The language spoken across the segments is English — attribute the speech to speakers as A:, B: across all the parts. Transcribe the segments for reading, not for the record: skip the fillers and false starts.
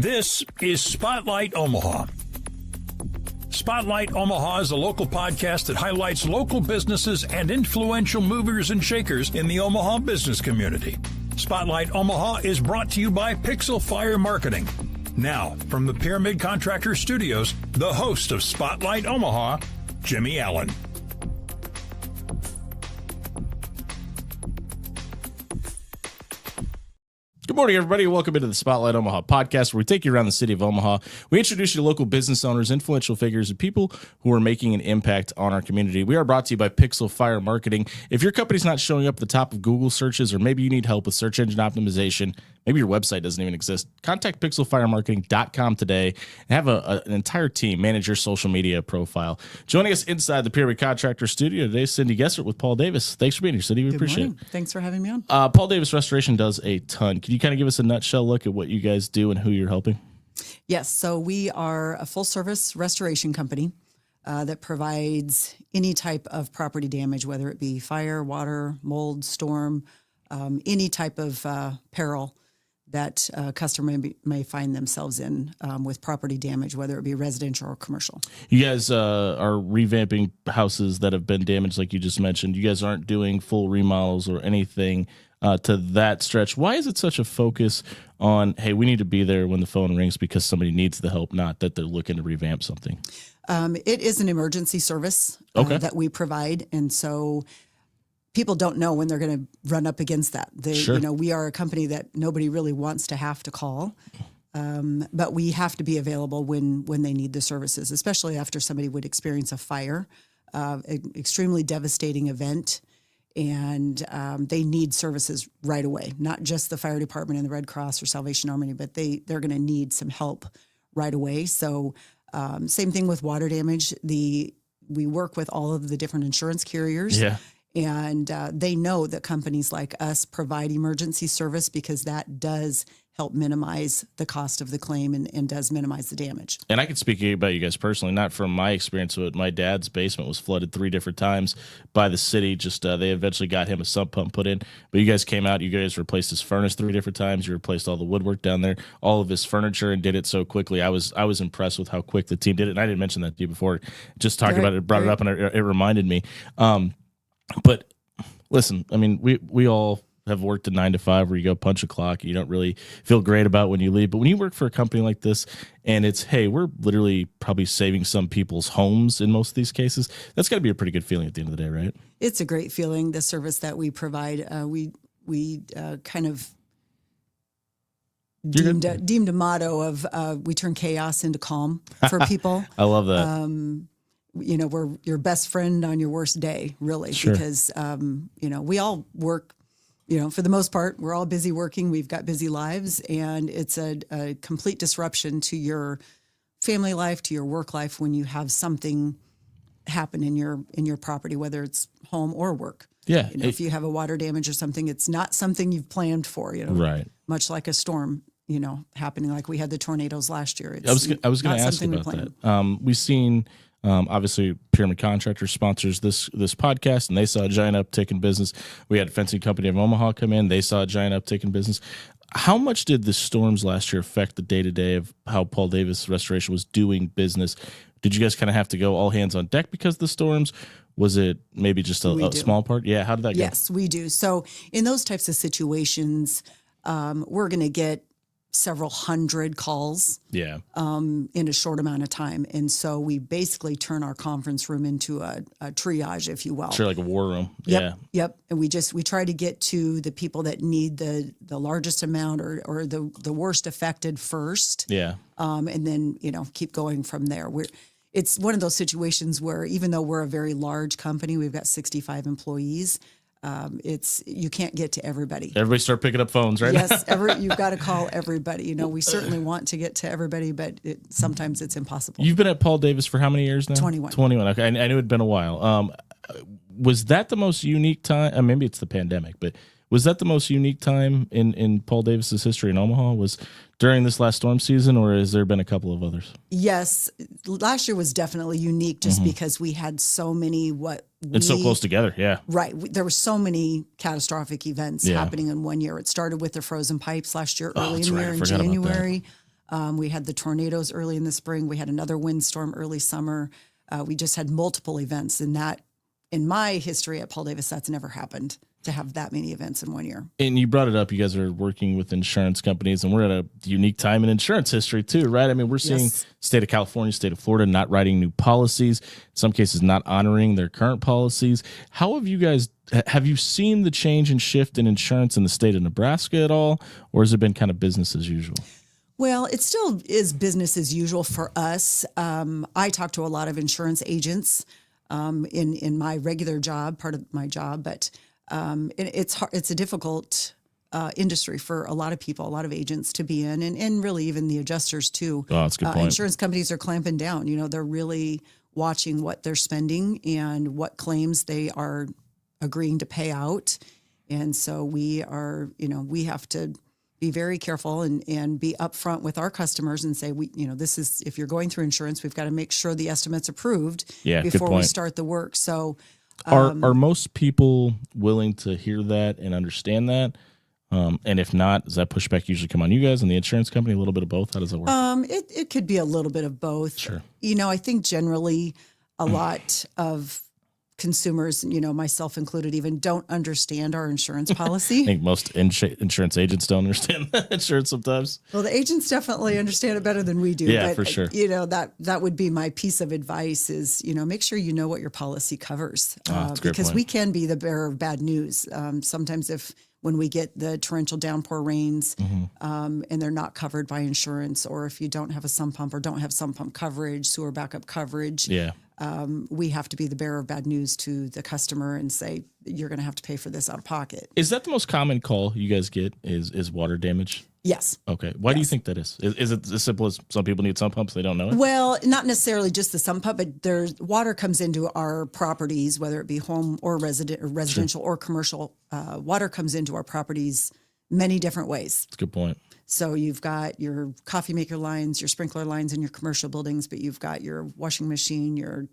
A: This is Spotlight Omaha. Spotlight Omaha is a local podcast that highlights local businesses and influential movers and shakers in the Omaha business community. Spotlight Omaha is brought to you by Pixel Fire Marketing. Now, from the Pyramid Contractor Studios, the host of Spotlight Omaha, Jimmy Allen.
B: Good morning, everybody. Welcome into the Spotlight Omaha podcast, where we take you around the city of Omaha. We introduce you to local business owners, influential figures, and people who are making an impact on our community. We are brought to you by Pixel Fire Marketing. If your company's not showing up at the top of Google searches, or maybe you need help with search engine optimization, maybe your website doesn't even exist, contact pixelfiremarketing.com today and have an entire team manage your social media profile. Joining us inside the Pyramid Contractor Studio today is Cindy Gessert with Paul Davis. Thanks for being here, Cindy. We appreciate it.
C: Thanks for having me on.
B: Paul Davis Restoration does a ton. Can you kind of give us a nutshell look at what you guys do and who you're helping?
C: Yes, so we are a full-service restoration company that provides any type of property damage, whether it be fire, water, mold, storm, any type of peril that a customer may find themselves in with property damage, whether it be residential or commercial.
B: You guys are revamping houses that have been damaged, like you just mentioned. You guys aren't doing full remodels or anything to that stretch. Why is it such a focus on, hey, we need to be there when the phone rings because somebody needs the help, not that they're looking to revamp something?
C: It is an emergency service that we provide, and so people don't know when they're going to run up against that.
B: Sure.
C: We are a company that nobody really wants to have to call, but we have to be available when they need the services, especially after somebody would experience a fire, an extremely devastating event, and they need services right away, not just the fire department and the Red Cross or Salvation Army, but they're going to need some help right away. So same thing with water damage. We work with all of the different insurance carriers.
B: Yeah.
C: And they know that companies like us provide emergency service because that does help minimize the cost of the claim and does minimize the damage.
B: And I can speak about you guys personally, not from my experience with my dad's basement was flooded 3 different times by the city. Just they eventually got him a sump pump put in. But you guys came out, you guys replaced his furnace 3 different times. You replaced all the woodwork down there, all of his furniture, and did it so quickly. I was impressed with how quick the team did it. And I didn't mention that to you before. Just talking about it, brought it up, and it reminded me. But listen, I mean, we all have worked a 9 to 5 where you go punch a clock. You don't really feel great about when you leave. But when you work for a company like this and it's, hey, we're literally probably saving some people's homes in most of these cases, that's got to be a pretty good feeling at the end of the day, right?
C: It's a great feeling, the service that we provide. We kind of deemed a motto of we turn chaos into calm for people.
B: I love that.
C: We're your best friend on your worst day, really,
B: Sure.
C: because, we all work, for the most part, we're all busy working. We've got busy lives, and it's a complete disruption to your family life, to your work life when you have something happen in your property, whether it's home or work.
B: Yeah.
C: If you have a water damage or something, it's not something you've planned for,
B: Right.
C: Much like a storm, happening like we had the tornadoes last year.
B: I was going to ask you about that. We've seen... obviously, Pyramid Contractor sponsors this podcast, and they saw a giant uptick in business. We had a fencing company of Omaha come in. They saw a giant uptick in business. How much did the storms last year affect the day-to-day of how Paul Davis Restoration was doing business? Did you guys kind of have to go all hands on deck because of the storms? Was it maybe just a small part? Yeah, how did that go?
C: Yes, we do. So in those types of situations, we're going to get several hundred calls in a short amount of time. And so we basically turn our conference room into a triage, if you will.
B: Sure, like a war room.
C: Yep. And we try to get to the people that need the largest amount or the worst affected first.
B: Yeah.
C: And then, keep going from there. It's one of those situations where even though we're a very large company, we've got 65 employees, you can't get to everybody.
B: Everybody start picking up phones, right?
C: Yes, you've got to call everybody. We certainly want to get to everybody, but sometimes it's impossible.
B: You've been at Paul Davis for how many years now?
C: 21.
B: 21. Okay, I knew it'd been a while. Was that the most unique time? Maybe it's the pandemic, but was that the most unique time in Paul Davis's history in Omaha? Was during this last storm season, or has there been a couple of others?
C: Yes, last year was definitely unique just because we had so many
B: it's so close together, yeah.
C: Right. There were so many catastrophic events happening in one year. It started with the frozen pipes last year, early in the year in January. We had the tornadoes early in the spring. We had another windstorm early summer. We just had multiple events, and that, in my history at Paul Davis, that's never happened to have that many events in one year.
B: And you brought it up. You guys are working with insurance companies, and we're at a unique time in insurance history too, right? I mean, we're seeing state of California, state of Florida not writing new policies, in some cases not honoring their current policies. How have you seen the change and shift in insurance in the state of Nebraska at all, or has it been kind of business as usual?
C: Well, it still is business as usual for us. I talk to a lot of insurance agents in my regular job, part of my job, but it's a difficult industry for a lot of people, a lot of agents to be in, and really even the adjusters too.
B: Oh, that's a good point.
C: Insurance companies are clamping down. They're really watching what they're spending and what claims they are agreeing to pay out. And so we have to be very careful and be upfront with our customers and say, this is, if you're going through insurance, we've got to make sure the estimate's approved before we start the work. So
B: are most people willing to hear that and understand that? And if not, does that pushback usually come on you guys and the insurance company? A little bit of both? How does that work?
C: It could be a little bit of both.
B: Sure.
C: I think generally a lot of consumers, myself included, even don't understand our insurance policy.
B: I think most insurance agents don't understand insurance sometimes.
C: Well, the agents definitely understand it better than we do.
B: Yeah,
C: but,
B: for sure.
C: That would be my piece of advice is, make sure you know what your policy covers. Because we can be the bearer of bad news. Sometimes when we get the torrential downpour rains and they're not covered by insurance, or if you don't have a sump pump or don't have sump pump coverage, sewer backup coverage, we have to be the bearer of bad news to the customer and say, you're going to have to pay for this out of pocket.
B: Is that the most common call you guys get is water damage?
C: Yes.
B: Okay. Why do you think that is? Is it as simple as some people need sump pumps, they don't know it?
C: Well, not necessarily just the sump pump, but water comes into our properties, whether it be home or residential or commercial. Water comes into our properties many different ways.
B: That's a good point.
C: So you've got your coffee maker lines, your sprinkler lines in your commercial buildings, but you've got your washing machine, your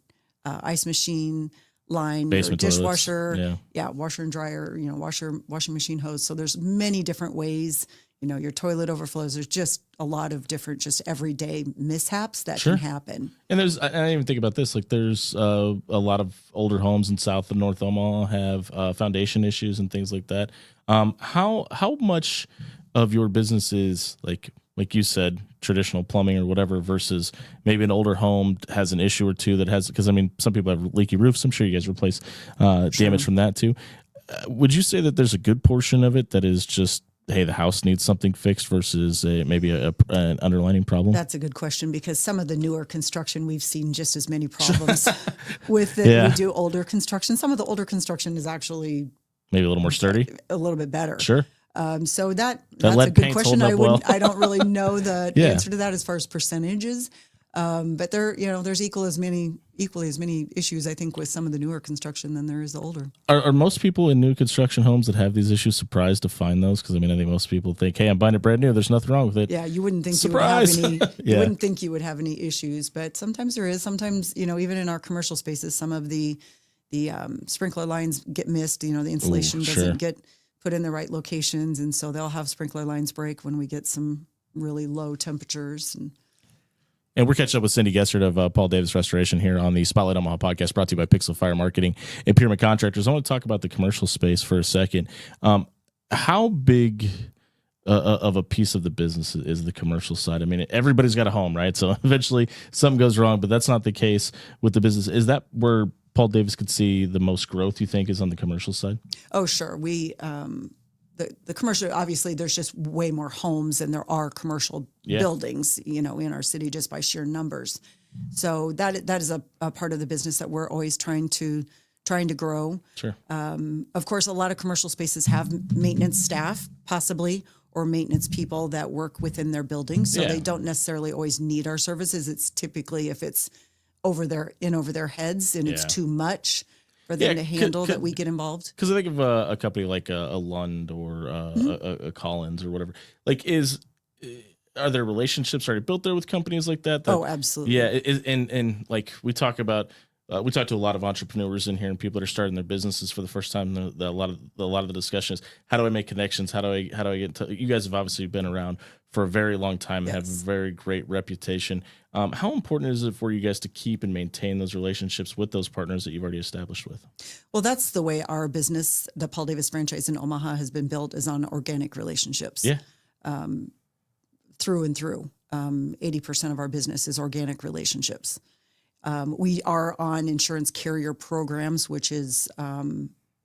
C: ice machine line,
B: basement
C: your dishwasher,
B: toilets.
C: washer and dryer, washing machine hose. So there's many different ways. Your toilet overflows. There's just a lot of different, just everyday mishaps that can happen. And
B: I didn't even think about this. Like there's a lot of older homes in South and North Omaha have foundation issues and things like that. How much of your business is like you said, traditional plumbing or whatever, versus maybe an older home has an issue or two that has, because some people have leaky roofs. I'm sure you guys replace damage from that too. Would you say that there's a good portion of it that is just, hey, the house needs something fixed versus maybe an underlying problem?
C: That's a good question, because some of the newer construction, we've seen just as many problems with it. We do older construction. Some of the older construction is actually
B: maybe a little more sturdy,
C: a little bit better.
B: Sure.
C: So that's a good question. I don't really know the answer to that as far as percentages. But there's equally as many issues, I think, with some of the newer construction than there is the older.
B: Are most people in new construction homes that have these issues surprised to find those? Because I think most people think, hey, I'm buying it brand new. There's nothing wrong with it.
C: Yeah, you wouldn't think
B: Surprise!
C: You would have any. You wouldn't think you would have any issues, but sometimes there is. Sometimes even in our commercial spaces, some of the sprinkler lines get missed. The insulation doesn't get put in the right locations, and so they'll have sprinkler lines break when we get some really low temperatures.
B: And we're catching up with Cindy Gessert of Paul Davis Restoration here on the Spotlight Omaha podcast, brought to you by Pixel Fire Marketing and Pyramid Contractors. I want to talk about the commercial space for a second. How big of a piece of the business is the commercial side? Everybody's got a home, right? So eventually something goes wrong, but that's not the case with the business. Is that where Paul Davis could see the most growth, you think, is on the commercial side?
C: Oh, sure. We the commercial, obviously, there's just way more homes than there are commercial buildings, in our city, just by sheer numbers. So that is a part of the business that we're always trying to grow.
B: Sure.
C: Of course, a lot of commercial spaces have maintenance staff, possibly, or maintenance people that work within their buildings. So they don't necessarily always need our services. It's typically if it's over their heads and it's too much for them to handle that we get involved.
B: Because I think of a company like a Lund or a Collins or whatever. Are there relationships already built there with companies like that?
C: Oh, absolutely.
B: Yeah, and like we talk about we talk to a lot of entrepreneurs in here and people that are starting their businesses for the first time. A lot of the discussion is, how do I make connections? How do I get into, you guys have obviously been around for a very long time and have a very great reputation. How important is it for you guys to keep and maintain those relationships with those partners that you've already established with?
C: Well, that's the way our business, the Paul Davis franchise in Omaha, has been built, is on organic relationships.
B: Yeah.
C: Through and through. 80% of our business is organic relationships. We are on insurance carrier programs, which is a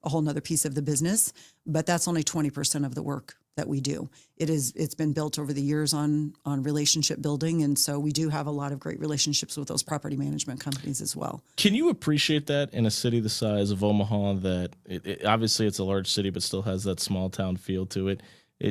C: whole nother piece of the business, but that's only 20% of the work that we do. It's been built over the years on relationship building. And so we do have a lot of great relationships with those property management companies as well.
B: Can you appreciate that in a city the size of Omaha, that obviously it's a large city, but still has that small town feel to it?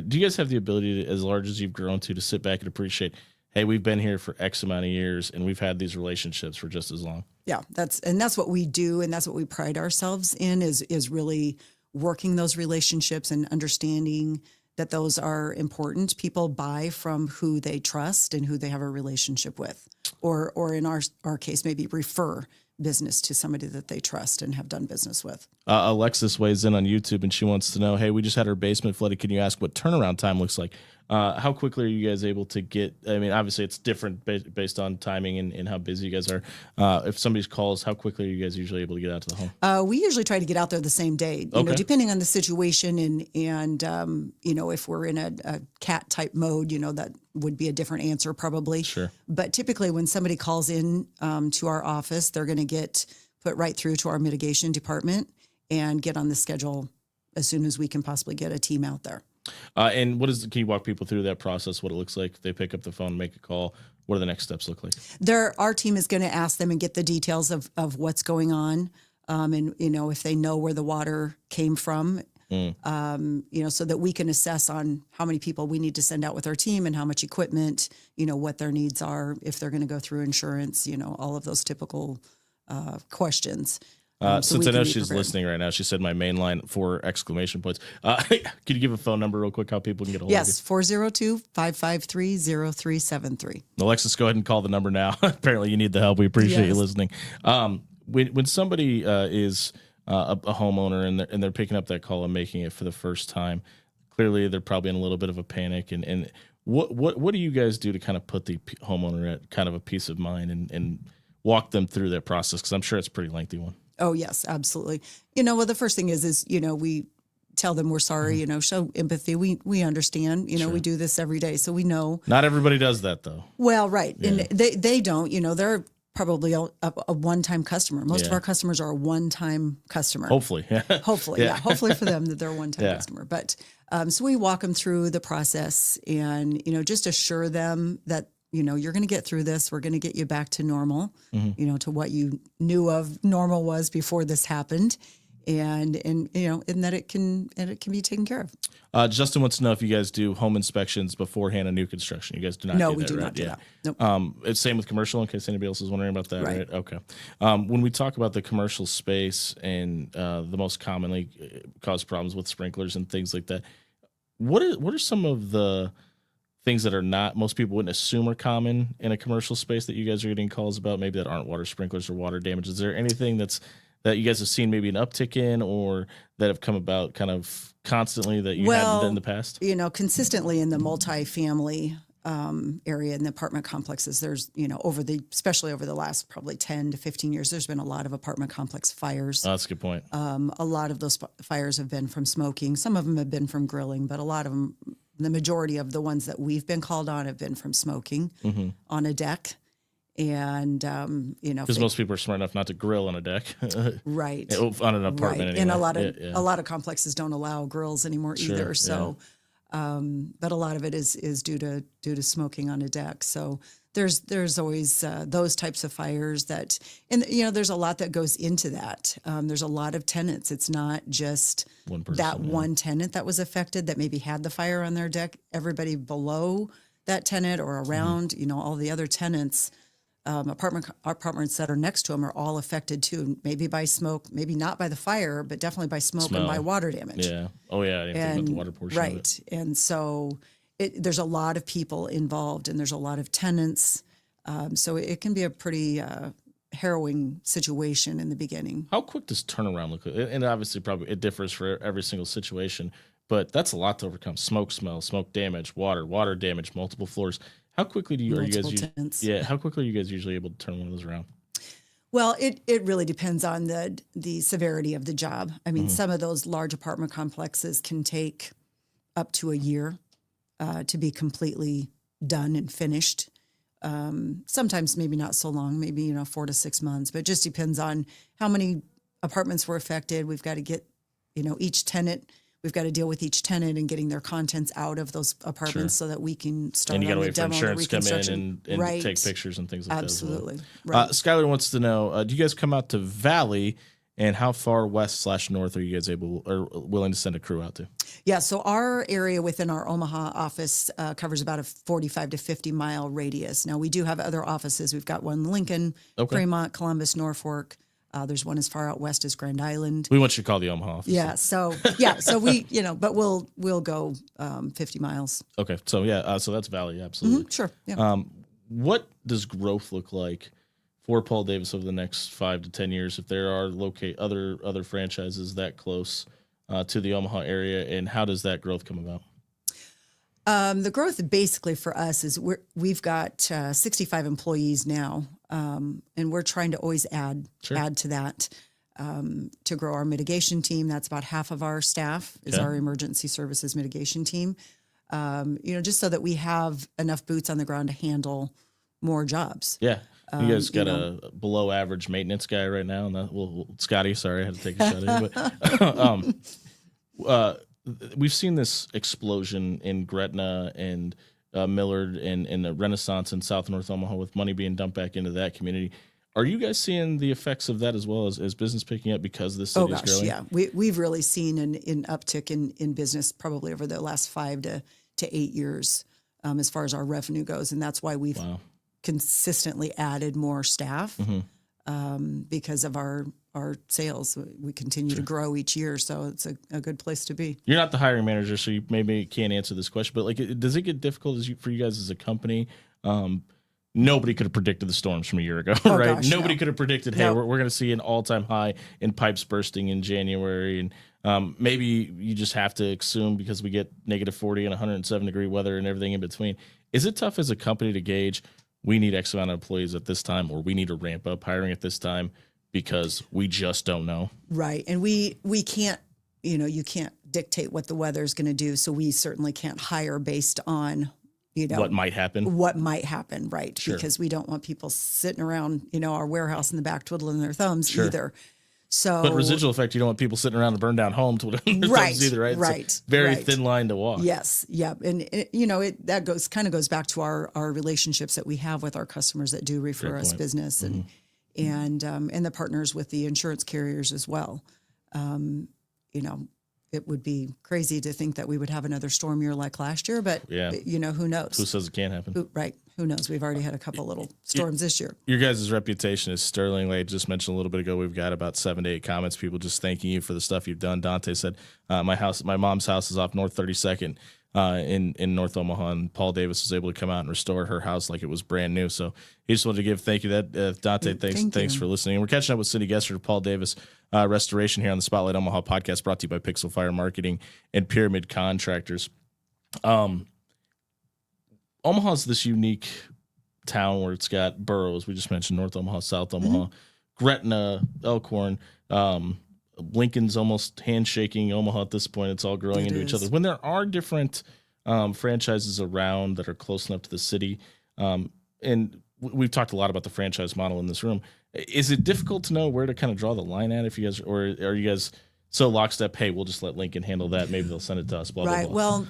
B: Do you guys have the ability to, as large as you've grown to sit back and appreciate, hey, we've been here for X amount of years and we've had these relationships for just as long?
C: Yeah, that's what we do. And that's what we pride ourselves in, is really working those relationships and understanding that those are important. People buy from who they trust and who they have a relationship with, or in our case, maybe refer business to somebody that they trust and have done business with.
B: Alexis weighs in on YouTube and she wants to know, hey, we just had our basement flooded. Can you ask what turnaround time looks like? How quickly are you guys able to get, I mean, obviously it's different based on timing and how busy you guys are. If somebody calls, how quickly are you guys usually able to get out to the home? We
C: usually try to get out there the same day, you know, depending on the situation and you know, if we're in a cat type mode, you know, that would be a different answer probably.
B: Sure.
C: But typically when somebody calls in to our office, they're going to get put right through to our mitigation department and get on the schedule as soon as we can possibly get a team out there.
B: And can you walk people through that process, what it looks like? They pick up the phone, make a call. What do the next steps look like?
C: Our team is going to ask them and get the details of what's going on. And, you know, if they know where the water came from, you know, so that we can assess on how many people we need to send out with our team and how much equipment, you know, what their needs are, if they're going to go through insurance, you know, all of those typical questions.
B: Since I know she's listening right now, she said my main line, 4 exclamation points. Can you give a phone number real quick, how people can get a hold of you?
C: Yes, 402-553-0373.
B: Alexis, go ahead and call the number now. Apparently you need the help. We appreciate you listening. When somebody is a homeowner and they're picking up that call and making it for the first time, clearly they're probably in a little bit of a panic. And what do you guys do to kind of put the homeowner at kind of a peace of mind and walk them through that process? Because I'm sure it's a pretty lengthy one.
C: Oh, yes, absolutely. You know, well, the first thing is, you know, we tell them we're sorry, you know, show empathy. We understand, you know, we do this every day. So we know.
B: Not everybody does that, though.
C: Well, right. Yeah. And they don't, you know, they're probably a one-time customer. Most of our customers are a one-time customer.
B: Hopefully.
C: Hopefully, yeah. Hopefully for them that they're a one-time customer. But so we walk them through the process and, you know, just assure them that, you know, you're going to get through this. We're going to get you back to normal, you know, to what you knew of normal was before this happened. And you know, and that it can be taken care of.
B: Justin wants to know if you guys do home inspections beforehand of new construction. You guys do not do that,
C: we do
B: right?
C: not do that. Nope.
B: It's same with commercial, in case anybody else is wondering about that, right? Okay. When we talk about the commercial space and the most commonly caused problems with sprinklers and things like that, what are some of the things that are not, most people wouldn't assume are common in a commercial space that you guys are getting calls about, maybe that aren't water sprinklers or water damage? Is there anything that you guys have seen maybe an uptick in, or that have come about kind of constantly that you hadn't in the past?
C: You know, consistently in the multifamily area in the apartment complexes, there's, you know, especially over the last probably 10 to 15 years, there's been a lot of apartment complex fires.
B: Oh, that's a good point.
C: A lot of those fires have been from smoking. Some of them have been from grilling, but a lot of them, the majority of the ones that we've been called on have been from smoking on a deck. And, you know,
B: because most people are smart enough not to grill on a deck,
C: right?
B: On an apartment,
C: right.
B: Anyway.
C: And a lot of complexes don't allow grills anymore either. So, but a lot of it is due to smoking on a deck. So there's always those types of fires that, and you know, there's a lot that goes into that. There's a lot of tenants. It's not just one person, one tenant that was affected that maybe had the fire on their deck. Everybody below that tenant or around, you know, all the other tenants. Apartments that are next to them are all affected too, maybe by smoke, maybe not by the fire, but definitely by smoke and by water damage.
B: Yeah. Oh yeah. I didn't think about the water portion of it.
C: And so there's a lot of people involved and there's a lot of tenants. So it can be a pretty harrowing situation in the beginning.
B: How quick does turnaround look? And obviously, probably it differs for every single situation, but that's a lot to overcome. Smoke smell, smoke damage, water damage, multiple floors. How quickly are you guys? Yeah, how quickly are you guys usually able to turn one of those around?
C: Well, it really depends on the severity of the job. I mean, some of those large apartment complexes can take up to a year to be completely done and finished. Sometimes maybe not so long, maybe 4 to 6 months, but it just depends on how many apartments were affected. We've got to get each tenant. We've got to deal with each tenant and getting their contents out of those apartments so that we can start. And
B: you got to
C: on
B: wait for insurance to come in and take pictures and things like
C: Absolutely.
B: that. Absolutely. Right. Skylar wants to know: do you guys come out to Valley, and how far west/north are you guys able or willing to send a crew out to?
C: Yeah, so our area within our Omaha office covers about a 45 to 50 mile radius. Now we do have other offices. We've got one in Lincoln, Fremont, Columbus, Norfolk. There's one as far out west as Grand Island.
B: We want you to call the Omaha office.
C: Yeah. So we, but we'll go 50 miles.
B: Okay. So so that's Valley. Absolutely.
C: Sure. Yeah.
B: What does growth look like for Paul Davis over the next 5 to 10 years if there are other franchises that close to the Omaha area, and how does that growth come about?
C: The growth basically for us is we've got 65 employees now, and we're trying to always add to that to grow our mitigation team. That's about half of our staff is our emergency services mitigation team. Just so that we have enough boots on the ground to handle more jobs. Yeah.
B: You guys got a below average maintenance guy right now, and Scotty. Sorry, I had to take a shot at you. But we've seen this explosion in Gretna and Millard and the Renaissance in South North Omaha with money being dumped back into that community. Are you guys seeing the effects of that as well as business picking up because this city is growing?
C: Yeah, we've really seen an uptick in business probably over the last 5 to 8 years as far as our revenue goes, and that's why we've consistently added more staff because of our sales. We continue to grow each year, so it's a good place to be.
B: You're not the hiring manager, so you maybe can't answer this question, but does it get difficult for you guys as a company? Nobody could have predicted the storms from a year ago, right? Gosh, Nobody could have predicted, hey, we're going to see an all-time high in pipes bursting in January, and maybe you just have to assume because we get negative 40 and 107-degree weather and everything in between. Is it tough as a company to gauge we need X amount of employees at this time, or we need to ramp up hiring at this time because we just don't know? Right.
C: And we can't, you can't dictate what the weather is going to do. So we certainly can't hire based on,
B: what might happen.
C: Right. Sure. Because we don't want people sitting around, our warehouse in the back twiddling their thumbs either. So,
B: but residual effect, you don't want people sitting around a burned down home twiddling their thumbs either, right?
C: Right.
B: It's a very thin line to walk.
C: Yes. Yep. And that goes back to our relationships that we have with our customers that do refer us business and the partners with the insurance carriers as well. It would be crazy to think that we would have another storm year like last year, but who knows?
B: Who says it can't happen?
C: Who knows? We've already had a couple little storms this year.
B: Your guys' reputation is sterling. Like I just mentioned a little bit ago, we've got about 7 to 8 comments, people just thanking you for the stuff you've done. Dante said, my mom's house is off North 32nd in North Omaha, and Paul Davis was able to come out and restore her house like it was brand new. So he just wanted to give thank you. Dante, thanks for listening. And we're catching up with Cindy Gessert of Paul Davis Restoration here on the Spotlight Omaha podcast, brought to you by Pixel Fire Marketing and Pyramid Contractors. Omaha's this unique town where it's got boroughs. We just mentioned North Omaha, South Omaha, Gretna, Elkhorn. Lincoln's almost handshaking Omaha at this point. It's all growing into each other. When there are different franchises around that are close enough to the city, and we've talked a lot about the franchise model in this room, is it difficult to know where to kind of draw the line at if you guys, or are you guys so lockstep, hey, we'll just let Lincoln handle that. Maybe they'll send it to us, blah, blah, blah.
C: Well,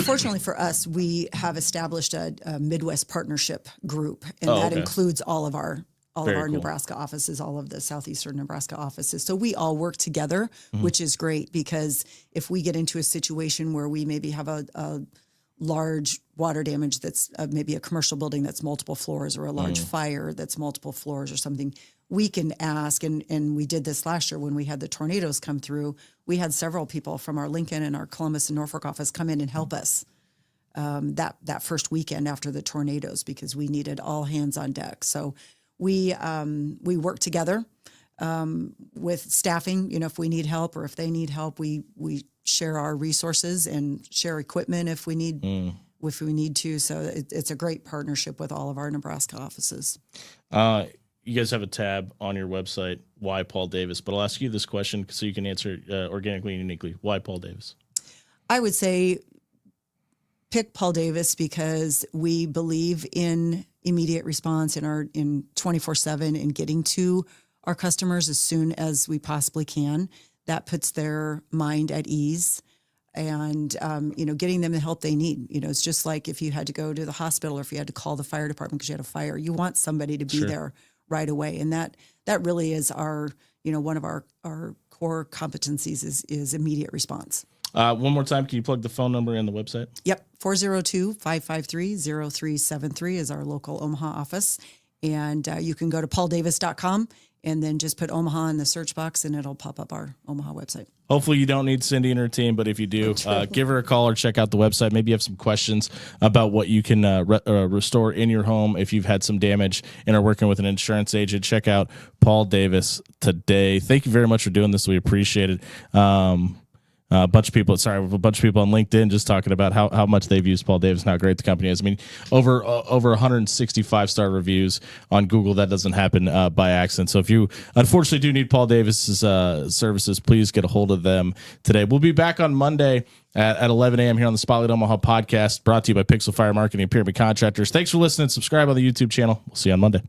C: fortunately for us, we have established a Midwest partnership group, and that includes all of our Nebraska offices, all of the southeastern Nebraska offices. So we all work together, which is great, because if we get into a situation where we maybe have a large water damage that's maybe a commercial building that's multiple floors, or a large fire that's multiple floors or something, we can ask, and we did this last year when we had the tornadoes come through. We had several people from our Lincoln and our Columbus and Norfolk office come in and help us that first weekend after the tornadoes, because we needed all hands on deck. So we work together with staffing. If we need help or if they need help, we share our resources and share equipment if we need to. So it's a great partnership with all of our Nebraska offices.
B: You guys have a tab on your website, Why Paul Davis? But I'll ask you this question so you can answer organically and uniquely. Why Paul Davis?
C: I would say pick Paul Davis because we believe in immediate response in 24/7 and getting to our customers as soon as we possibly can. That puts their mind at ease. And, getting them the help they need. It's just like if you had to go to the hospital or if you had to call the fire department because you had a fire, you want somebody to be there right away. And that really is our, one of our core competencies is immediate response.
B: One more time, can you plug the phone number and the website?
C: Yep. 402-553-0373 is our local Omaha office. And you can go to pauldavis.com and then just put Omaha in the search box and it'll pop up our Omaha website.
B: Hopefully you don't need Cindy and her team, but if you do, give her a call or check out the website. Maybe you have some questions about what you can restore in your home if you've had some damage and are working with an insurance agent. Check out Paul Davis today. Thank you very much for doing this. We appreciate it. A bunch of people on LinkedIn just talking about how much they've used Paul Davis and how great the company is. I mean, over 165-star reviews on Google. That doesn't happen by accident. So if you unfortunately do need Paul Davis's services, please get a hold of them today. We'll be back on Monday at 11 a.m. here on the Spotlight Omaha podcast, brought to you by Pixel Fire Marketing and Pyramid Contractors. Thanks for listening. Subscribe on the YouTube channel. We'll see you on Monday.